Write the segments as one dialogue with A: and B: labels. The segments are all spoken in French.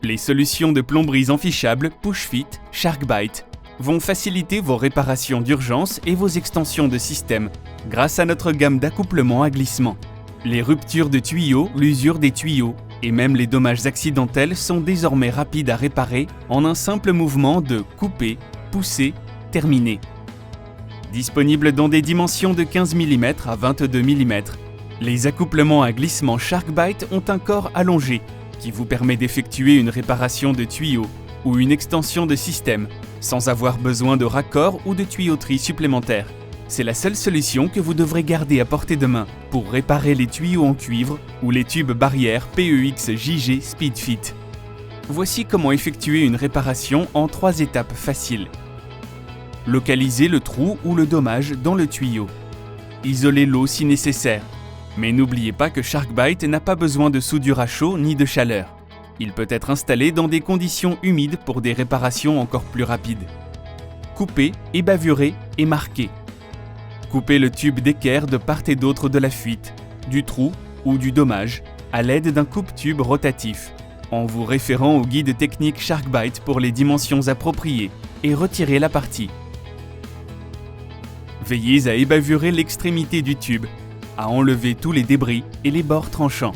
A: Les solutions de plomberie enfichables PushFit, SharkBite vont faciliter vos réparations d'urgence et vos extensions de système grâce à notre gamme d'accouplements à glissement. Les ruptures de tuyaux, l'usure des tuyaux et même les dommages accidentels sont désormais rapides à réparer en un simple mouvement de couper, pousser, terminer. Disponible dans des dimensions de 15 mm à 22 mm, les accouplements à glissement SharkBite ont un corps allongé qui vous permet d'effectuer une réparation de tuyaux ou une extension de système sans avoir besoin de raccords ou de tuyauterie supplémentaires. C'est la seule solution que vous devrez garder à portée de main pour réparer les tuyaux en cuivre ou les tubes barrières PEX JG SpeedFit. Voici comment effectuer une réparation en 3 étapes faciles. Localisez le trou ou le dommage dans le tuyau. Isolez l'eau si nécessaire. Mais n'oubliez pas que SharkBite n'a pas besoin de soudure à chaud ni de chaleur. Il peut être installé dans des conditions humides pour des réparations encore plus rapides. Coupez, ébavurez et marquez. Coupez le tube d'équerre de part et d'autre de la fuite, du trou ou du dommage à l'aide d'un coupe-tube rotatif, en vous référant au guide technique SharkBite pour les dimensions appropriées, et retirez la partie. Veillez à ébavurer l'extrémité du tube, à enlever tous les débris et les bords tranchants.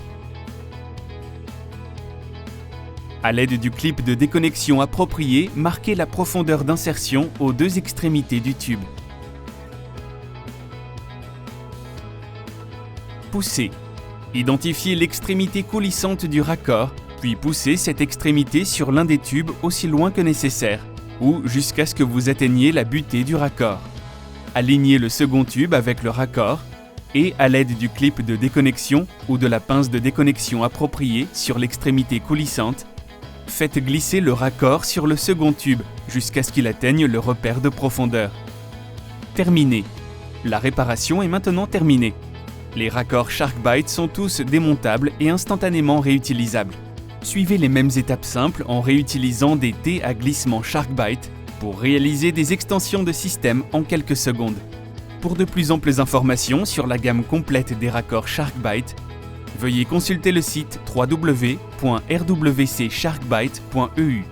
A: À l'aide du clip de déconnexion approprié, marquez la profondeur d'insertion aux 2 extrémités du tube. Poussez. Identifiez l'extrémité coulissante du raccord, puis poussez cette extrémité sur l'un des tubes aussi loin que nécessaire, ou jusqu'à ce que vous atteigniez la butée du raccord. Alignez le second tube avec le raccord, et à l'aide du clip de déconnexion ou de la pince de déconnexion appropriée sur l'extrémité coulissante, faites glisser le raccord sur le second tube jusqu'à ce qu'il atteigne le repère de profondeur. Terminé. La réparation est maintenant terminée. Les raccords SharkBite sont tous démontables et instantanément réutilisables. Suivez les mêmes étapes simples en réutilisant des T à glissement SharkBite pour réaliser des extensions de système en quelques secondes. Pour de plus amples informations sur la gamme complète des raccords SharkBite, veuillez consulter le site www.rwcsharkbite.eu.